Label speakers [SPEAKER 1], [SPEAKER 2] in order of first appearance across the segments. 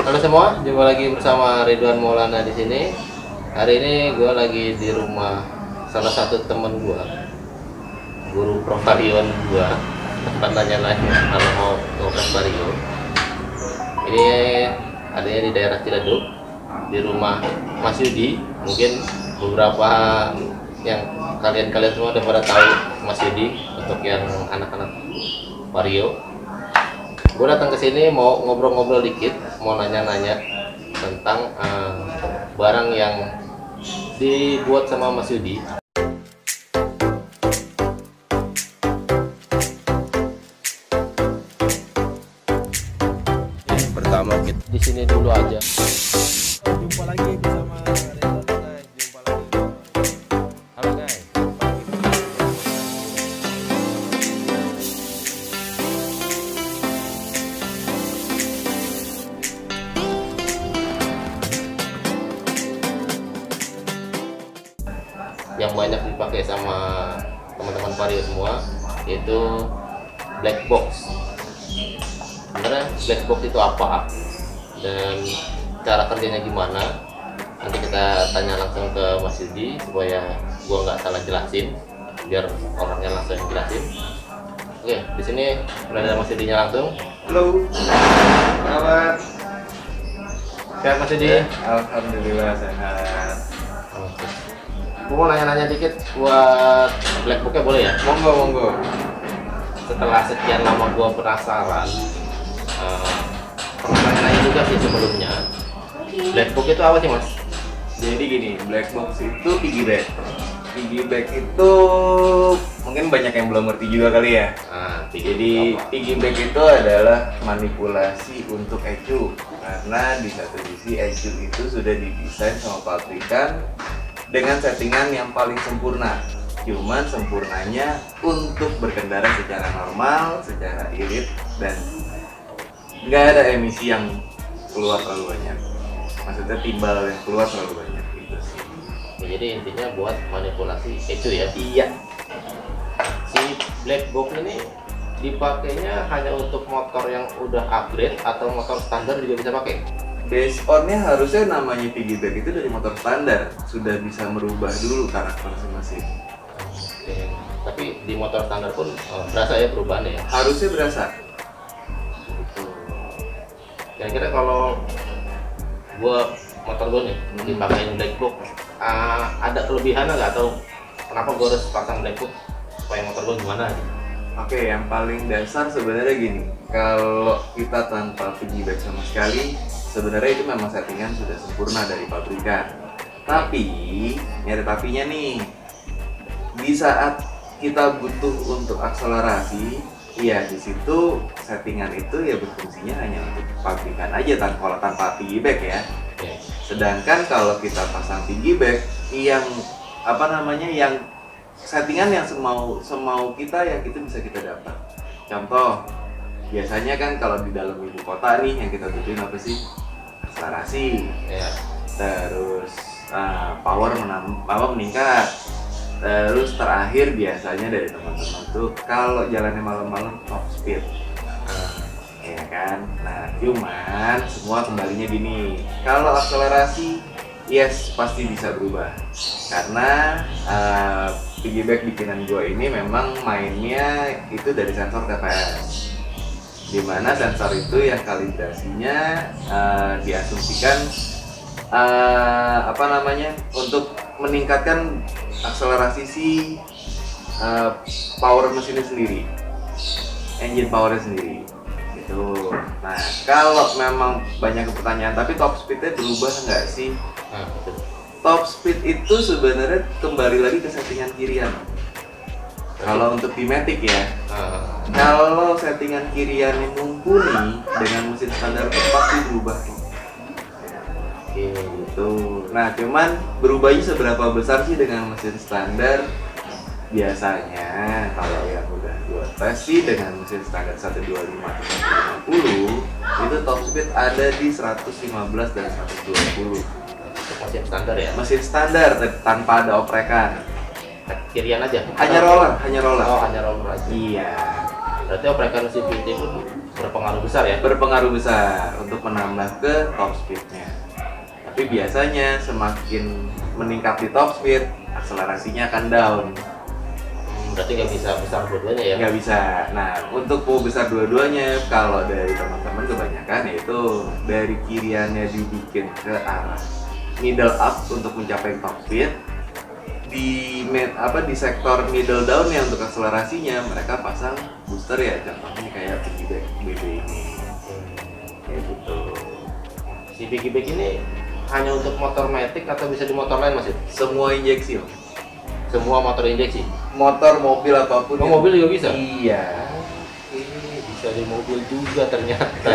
[SPEAKER 1] Halo semua, jumpa lagi bersama Ridwan Maulana di sini. Hari ini gue lagi di rumah salah satu temen gue, guru Provarion gue. Tempat nanya-nanya kalau mau Provario. Ini adanya di daerah Ciledug, di rumah Mas Yudi. Mungkin beberapa yang kalian semua udah pada tahu Mas Yudi. Untuk yang anak-anak Vario, gue datang ke sini mau ngobrol-ngobrol dikit, mau nanya-nanya tentang barang yang dibuat sama Mas Yudi. Yang pertama kita di sini dulu aja.
[SPEAKER 2] Jumpa lagi bersama Ridwan guys. Jumpa lagi.
[SPEAKER 1] Halo guys. Yang banyak dipakai sama teman-teman Vario semua itu black box. Sebenarnya black box itu apa dan cara kerjanya gimana? Nanti kita tanya langsung ke Mas Yudi supaya gua nggak salah jelasin, biar orangnya langsung yang jelasin. Oke, di sini udah ada Mas Yudinya langsung.
[SPEAKER 2] Halo. Selamat.
[SPEAKER 1] Sehat Mas Yudi?
[SPEAKER 2] Alhamdulillah sehat.
[SPEAKER 1] Oke. Gua mau nanya-nanya dikit buat black boxnya, boleh ya?
[SPEAKER 2] Monggo.
[SPEAKER 1] Setelah sekian lama gua penasaran, pernah nanya juga sih sebelumnya, black box itu apa sih Mas?
[SPEAKER 2] Jadi gini, black box itu piggyback. Piggyback itu mungkin banyak yang belum ngerti juga kali ya. Jadi piggyback itu adalah manipulasi untuk ECU, karena di satu sisi ECU itu sudah didesain sama pabrikan dengan settingan yang paling sempurna. Cuman sempurnanya untuk berkendara secara normal, secara irit, dan nggak ada emisi yang keluar terlalu banyak. Maksudnya timbal yang keluar terlalu banyak gitu sih.
[SPEAKER 1] Ya, jadi intinya buat manipulasi ECU ya.
[SPEAKER 2] Iya.
[SPEAKER 1] Si black box ini dipakainya hanya untuk motor yang udah upgrade atau motor standar juga bisa pakai?
[SPEAKER 2] Base on-nya harusnya namanya piggyback itu dari motor standar sudah bisa merubah dulu karakter mesin.
[SPEAKER 1] Oke. Tapi di motor standar pun berasa ya perubahannya ya?
[SPEAKER 2] Harusnya berasa.
[SPEAKER 1] Gitu. Kira-kira kalau gua motor gua nih dipakein black box, ada kelebihan nggak, atau kenapa gua harus pasang black box supaya motor gua gimana?
[SPEAKER 2] Oke, yang paling dasar sebenarnya gini, kalau kita tanpa piggyback sama sekali, sebenarnya itu memang settingan sudah sempurna dari pabrikan. Tapi, ini ada tapinya nih. Di saat kita butuh untuk akselerasi, ya di situ settingan itu ya berfungsinya hanya untuk pabrikan aja, tanpa piggyback ya.
[SPEAKER 1] Oke.
[SPEAKER 2] Sedangkan kalau kita pasang piggyback, yang yang settingan yang semau kita yang itu bisa kita dapat. Contoh, biasanya kan kalau di dalam ibu kota nih yang kita butuhin apa sih? Akselerasi,
[SPEAKER 1] Ya.
[SPEAKER 2] terus power meningkat, terus terakhir biasanya dari teman-teman tuh kalau jalannya malam-malam top speed, ya kan. Nah cuman semua kembalinya gini, kalau akselerasi yes pasti bisa berubah karena piggyback bikinan gue ini memang mainnya itu dari sensor TPS, dimana sensor itu yang kalibrasinya diasumsikan untuk meningkatkan akselerasi si power mesinnya sendiri, engine powernya sendiri gitu. Nah kalau memang banyak pertanyaan, tapi top speednya berubah nggak sih?
[SPEAKER 1] Betul.
[SPEAKER 2] Top speed itu sebenarnya kembali lagi ke settingan kirian. Kalau untuk di Matic ya, kalau settingan kirian yang mumpuni dengan mesin standar pasti berubah. Gitu. Nah, cuman berubahnya seberapa besar sih dengan mesin standar? Biasanya kalau yang udah gua tes sih dengan mesin standar 125-150 itu top speed ada di 115 dan 120.
[SPEAKER 1] Mesin standar ya?
[SPEAKER 2] Mesin standar tanpa ada oprekan.
[SPEAKER 1] Kirian aja?
[SPEAKER 2] Hanya roller.
[SPEAKER 1] Oh, hanya roller aja.
[SPEAKER 2] Iya.
[SPEAKER 1] Berarti oprekan CVT pun berpengaruh besar ya?
[SPEAKER 2] Berpengaruh besar untuk menambah ke top speednya. Tapi biasanya semakin meningkat di top speed, akselerasinya akan down.
[SPEAKER 1] Berarti nggak bisa besar dua-duanya ya?
[SPEAKER 2] Nggak bisa. Nah, untuk mau besar dua-duanya, kalau dari teman-teman kebanyakan yaitu dari kiriannya dibikin ke arah middle up untuk mencapai top speed. Di sektor middle down yang untuk akselerasinya mereka pasang booster ya, contohnya kayak piggyback BB ini. Kayak gitu.
[SPEAKER 1] Si piggyback ini hanya untuk motor matic atau bisa di motor lain Mas?
[SPEAKER 2] Semua injeksi.
[SPEAKER 1] Semua motor injeksi?
[SPEAKER 2] Motor, mobil apapun.
[SPEAKER 1] Oh, mobil juga bisa?
[SPEAKER 2] Iya.
[SPEAKER 1] Bisa di mobil juga ternyata.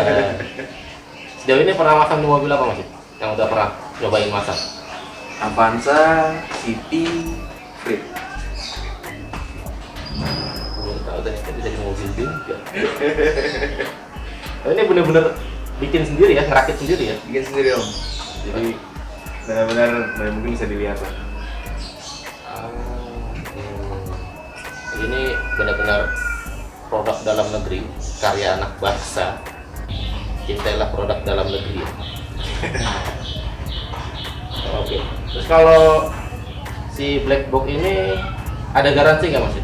[SPEAKER 1] Sejauh ini pernah masang di mobil apa Mas? Yang udah pernah cobain masang?
[SPEAKER 2] Avanza, City, Fit.
[SPEAKER 1] Belum tahu ternyata bisa di mobil juga. Ini bener-bener bikin sendiri ya, ngerakit sendiri ya?
[SPEAKER 2] Bikin sendiri Om. Jadi benar-benar mungkin bisa dilihat lah.
[SPEAKER 1] Ini benar-benar produk dalam negeri, karya anak bangsa. Cintailah produk dalam negeri. Oke. Terus kalau si black box ini ada garansi nggak Mas?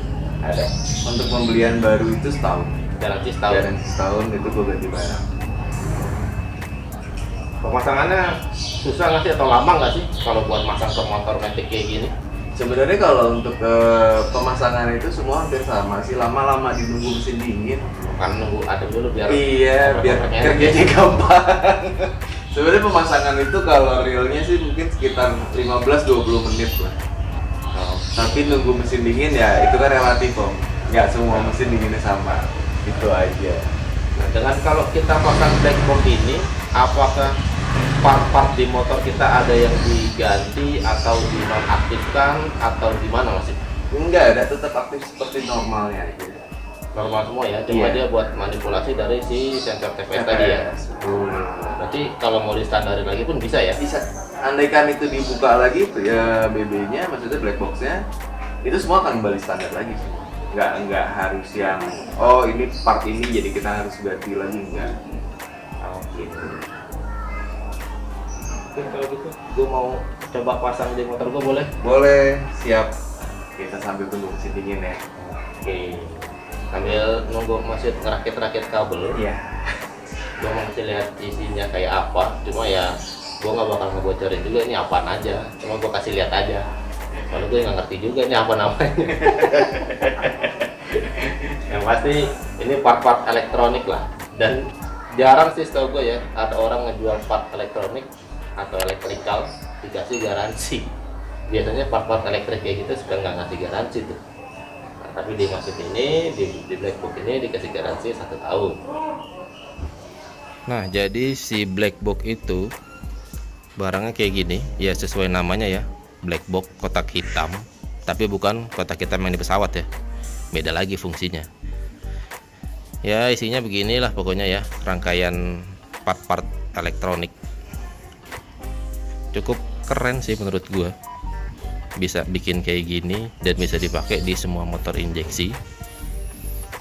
[SPEAKER 2] Ada. Untuk pembelian baru itu setahun.
[SPEAKER 1] Garansi setahun.
[SPEAKER 2] Garansi setahun itu gue ganti barang.
[SPEAKER 1] Pemasangannya susah nggak sih atau lama nggak sih kalau buat masang ke motor matic kayak gini?
[SPEAKER 2] Sebenarnya kalau untuk pemasangan itu semua hampir sama sih, lama-lama dinunggu mesin dingin.
[SPEAKER 1] Kan nunggu adem dulu biar
[SPEAKER 2] biar kerjanya gampang. Sebenarnya pemasangan itu kalau realnya sih mungkin sekitar 15-20 menit lah. Tapi nunggu mesin dingin ya itu kan relatif Om. Nggak semua mesin dinginnya sama. Itu aja.
[SPEAKER 1] Nah, dengan kalau kita pasang black box ini, apakah part-part di motor kita ada yang diganti atau dinonaktifkan atau gimana Mas?
[SPEAKER 2] Enggak, ada tetap aktif seperti normalnya aja.
[SPEAKER 1] Normal semua ya, cuma dia buat manipulasi dari si sensor TPS tadi ya. Berarti kalau mau distandarin lagi pun bisa ya?
[SPEAKER 2] Bisa. Andaikan itu dibuka lagi ya BB-nya, maksudnya black box-nya, itu semua akan kembali standar lagi semua. Nggak harus yang ini part ini jadi kita harus ganti lagi, enggak.
[SPEAKER 1] Oke. Oke, kalau gitu gue mau coba pasang di motor gue boleh?
[SPEAKER 2] Boleh, siap. Kita sambil tunggu mesin dingin ya.
[SPEAKER 1] Oke. Sambil nunggu masih ngerakit-rakit kabel.
[SPEAKER 2] Iya.
[SPEAKER 1] Gue mau masih lihat isinya kayak apa. Cuma ya gue nggak bakal ngebocorin juga ini apaan aja. Cuma gue kasih lihat aja. Soalnya gue nggak ngerti juga ini apa namanya. Yang pasti ini part-part elektronik lah. Dan jarang sih setahu gue ya ada orang ngejual part elektronik atau elektrikal dikasih garansi. Biasanya part-part elektrik kayak gitu suka nggak ngasih garansi tuh. Nah, tapi di maksud ini di black box ini dikasih garansi 1 tahun. Nah, jadi si black box itu barangnya kayak gini ya, sesuai namanya ya, black box, kotak hitam. Tapi bukan kotak hitam yang di pesawat ya, beda lagi fungsinya. Ya isinya beginilah pokoknya ya, rangkaian part-part elektronik. Cukup keren sih menurut gua, bisa bikin kayak gini dan bisa dipakai di semua motor injeksi.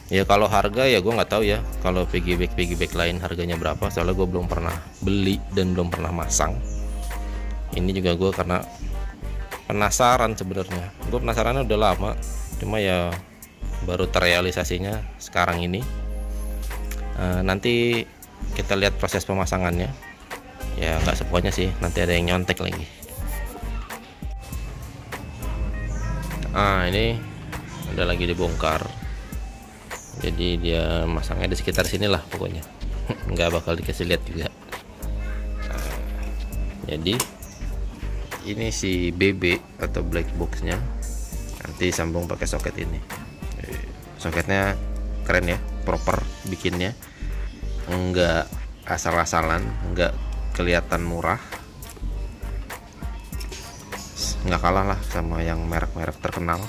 [SPEAKER 1] Ya kalau harga ya gue nggak tahu ya kalau piggyback lain harganya berapa, soalnya gue belum pernah beli dan belum pernah masang. Ini juga gue karena penasaran sebenarnya. Gue penasarannya udah lama, cuma ya baru terrealisasinya sekarang ini. Nanti kita lihat proses pemasangannya. Ya nggak semuanya sih, nanti ada yang nyontek lagi. Ini udah lagi dibongkar. Jadi dia masangnya di sekitar sinilah pokoknya. Nggak bakal dikasih lihat juga. Jadi ini si BB atau black boxnya nanti sambung pakai soket ini. Soketnya keren ya, proper bikinnya, nggak asal-asalan, nggak kelihatan murah, nggak kalah lah sama yang merek-merek terkenal.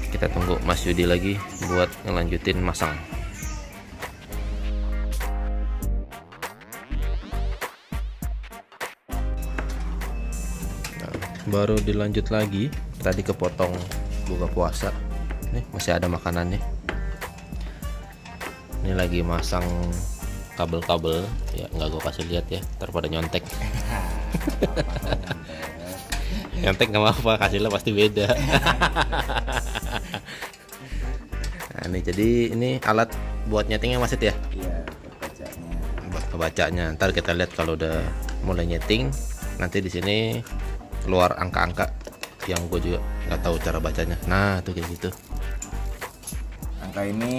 [SPEAKER 1] Kita tunggu Mas Yudi lagi buat ngelanjutin masang. Baru dilanjut lagi, tadi kepotong buka puasa. Nih masih ada makanannya. lagi masang kabel-kabel ya, nggak gue kasih lihat ya, ntar pada nyontek. Nyontek nggak apa-apa, hasilnya pasti beda. Nah ini jadi ini alat buat nyetingnya Mas ya?
[SPEAKER 2] Iya, bacanya.
[SPEAKER 1] Buat ngebacanya. Ntar kita lihat kalau udah mulai nyeting, nanti di sini keluar angka-angka yang gue juga nggak tahu cara bacanya. Nah tuh kayak gitu.
[SPEAKER 2] Angka ini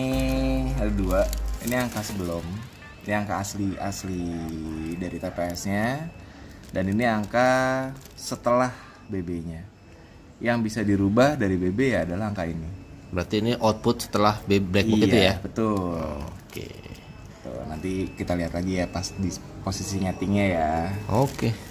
[SPEAKER 2] ada 2. Ini angka sebelum, ini angka asli dari TPS-nya, dan ini angka setelah BB-nya. Yang bisa dirubah dari BB ya adalah angka ini.
[SPEAKER 1] Berarti ini output setelah black box itu ya?
[SPEAKER 2] Betul.
[SPEAKER 1] Oke.
[SPEAKER 2] Tuh, nanti kita lihat lagi ya pas di posisi nyetingnya ya.
[SPEAKER 1] Oke.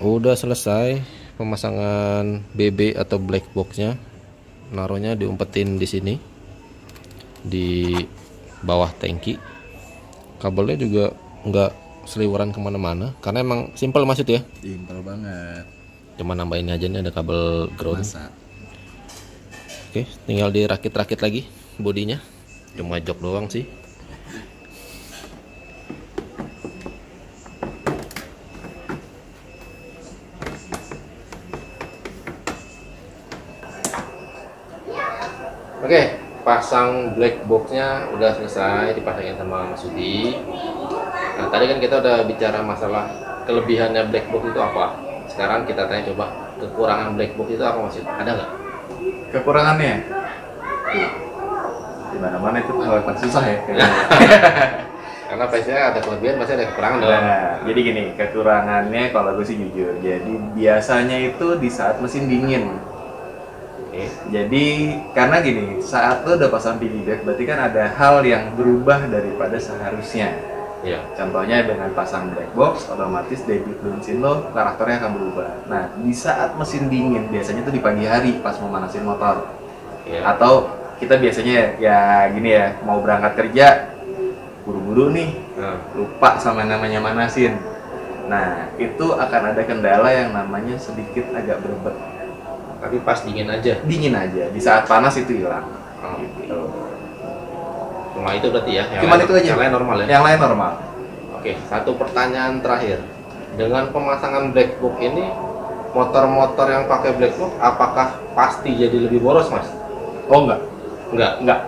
[SPEAKER 1] Udah selesai pemasangan BB atau black boxnya, naruhnya diumpetin di sini di bawah tangki. Kabelnya juga nggak seliweran kemana-mana karena emang simple maksud ya.
[SPEAKER 2] Simpel banget.
[SPEAKER 1] Cuma nambahin aja nih ada kabel ground.
[SPEAKER 2] Masa.
[SPEAKER 1] Oke, tinggal dirakit-rakit lagi bodinya. Cuma jok doang sih. Oke, pasang black boxnya udah selesai dipasangin sama Mas Sudi. Nah tadi kan kita udah bicara masalah kelebihannya black box itu apa. Sekarang kita tanya coba kekurangan black box itu apa Mas Sudi? Ada nggak?
[SPEAKER 2] Kekurangannya? Di mana-mana itu hal yang susah ya.
[SPEAKER 1] Karena biasanya ada kelebihan, pasti ada kekurangan dong.
[SPEAKER 2] Nah, jadi gini, kekurangannya kalau gue sih jujur. Jadi biasanya itu di saat mesin dingin. Jadi karena gini, saat lo udah pasang piggyback berarti kan ada hal yang berubah daripada seharusnya.
[SPEAKER 1] Iya.
[SPEAKER 2] Contohnya dengan pasang black box, otomatis debit bensin lo karakternya akan berubah. Nah, di saat mesin dingin biasanya tuh di pagi hari pas mau manasin motor.
[SPEAKER 1] Iya.
[SPEAKER 2] Atau kita biasanya ya gini ya, mau berangkat kerja buru-buru nih, lupa sama namanya manasin. Nah, itu akan ada kendala yang namanya sedikit agak berbet.
[SPEAKER 1] Tapi pas dingin aja.
[SPEAKER 2] Dingin aja, di saat panas itu hilang.
[SPEAKER 1] Oh,
[SPEAKER 2] Gitu.
[SPEAKER 1] Cuma itu berarti ya.
[SPEAKER 2] Cuma itu aja.
[SPEAKER 1] Yang lain normal ya.
[SPEAKER 2] Yang lain normal.
[SPEAKER 1] Oke, satu pertanyaan terakhir. Dengan pemasangan black box ini, motor-motor yang pakai black box apakah pasti jadi lebih boros, Mas?
[SPEAKER 2] Oh enggak.
[SPEAKER 1] Enggak.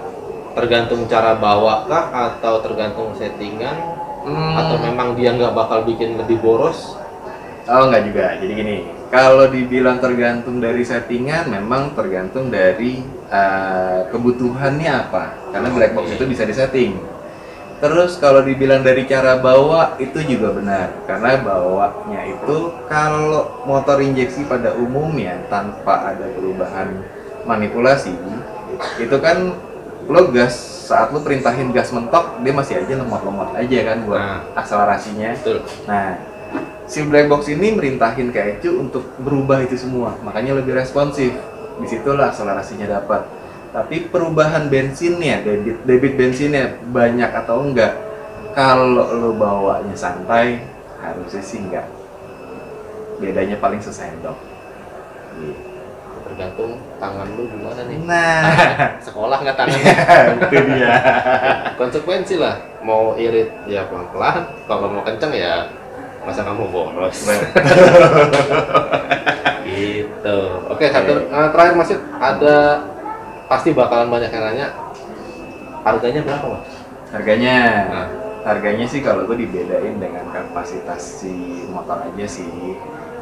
[SPEAKER 1] Tergantung cara bawa kah atau tergantung settingan atau memang dia nggak bakal bikin lebih boros?
[SPEAKER 2] Oh enggak juga. Jadi gini, kalau dibilang tergantung dari settingan, memang tergantung dari kebutuhannya apa. Karena black box itu bisa disetting. Terus kalau dibilang dari cara bawa itu juga benar. Karena bawanya itu kalau motor injeksi pada umumnya tanpa ada perubahan manipulasi, itu kan lo gas saat lo perintahin gas mentok dia masih aja lemot-lemot aja kan buat akselerasinya.
[SPEAKER 1] Betul.
[SPEAKER 2] Nah, si black box ini merintahin ke ECU untuk berubah itu semua, makanya lebih responsif. Disitulah akselerasinya dapat. Tapi perubahan bensinnya, debit bensinnya banyak atau enggak, kalau lo bawanya santai, harusnya sih enggak. Bedanya paling sesendok. Gitu.
[SPEAKER 1] Tergantung tangan lu gimana nih.
[SPEAKER 2] Nah,
[SPEAKER 1] sekolah nggak tangan.
[SPEAKER 2] itu dia.
[SPEAKER 1] Konsekuensi lah. Mau irit ya pelan-pelan. Kalau mau kenceng ya masa kamu boros. Gitu. Oke, satu terakhir Mas, ada pasti bakalan banyak yang nanya. Harganya berapa, Mas?
[SPEAKER 2] Harganya sih kalau gue dibedain dengan kapasitas si motor aja sih.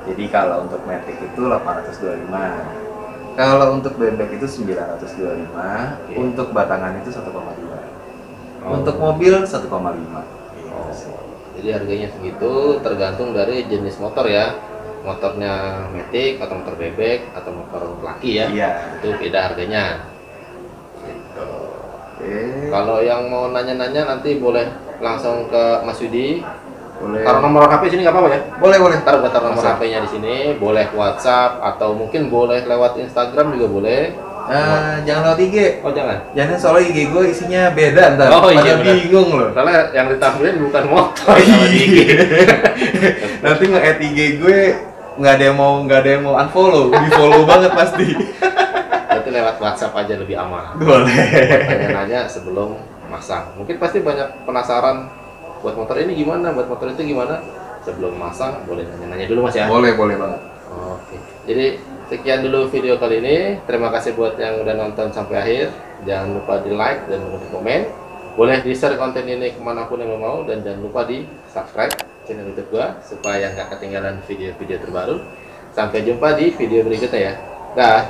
[SPEAKER 2] Jadi kalau untuk Matic itu 825. Kalau untuk bebek itu 925, untuk batangan itu 1,2. Untuk mobil 1,5.
[SPEAKER 1] Jadi harganya segitu tergantung dari jenis motor ya. motornya Matic atau motor bebek atau motor laki ya,
[SPEAKER 2] Iya.
[SPEAKER 1] itu beda harganya. Gitu.
[SPEAKER 2] Oke.
[SPEAKER 1] Kalau yang mau nanya-nanya nanti boleh langsung ke Mas Yudi.
[SPEAKER 2] Boleh.
[SPEAKER 1] Taruh nomor HP sini nggak apa-apa ya?
[SPEAKER 2] Boleh, boleh.
[SPEAKER 1] Taruh nomor
[SPEAKER 2] WhatsApp.
[SPEAKER 1] HP-nya di sini, boleh WhatsApp atau mungkin boleh lewat Instagram juga boleh.
[SPEAKER 2] Jangan lewat IG.
[SPEAKER 1] Oh jangan.
[SPEAKER 2] Jangan, soalnya IG gue isinya beda ntar.
[SPEAKER 1] Oh, iya,
[SPEAKER 2] Pada
[SPEAKER 1] benar.
[SPEAKER 2] bingung loh.
[SPEAKER 1] Soalnya yang ditampilin bukan motor sama di IG.
[SPEAKER 2] Nanti nge-add IG gue nggak ada yang mau unfollow, di follow banget pasti.
[SPEAKER 1] Berarti lewat WhatsApp aja lebih aman.
[SPEAKER 2] Boleh.
[SPEAKER 1] Tanya-nanya sebelum masang. Mungkin pasti banyak penasaran buat motor ini gimana, buat motor itu gimana. Sebelum masang boleh nanya-nanya dulu Mas ya.
[SPEAKER 2] Boleh banget.
[SPEAKER 1] Oke. Jadi sekian dulu video kali ini. Terima kasih buat yang udah nonton sampai akhir. Jangan lupa di like dan di komen. Boleh di share konten ini kemanapun yang lo mau, dan jangan lupa di subscribe channel YouTube gua supaya nggak ketinggalan video-video terbaru. Sampai jumpa di video berikutnya ya. Dah.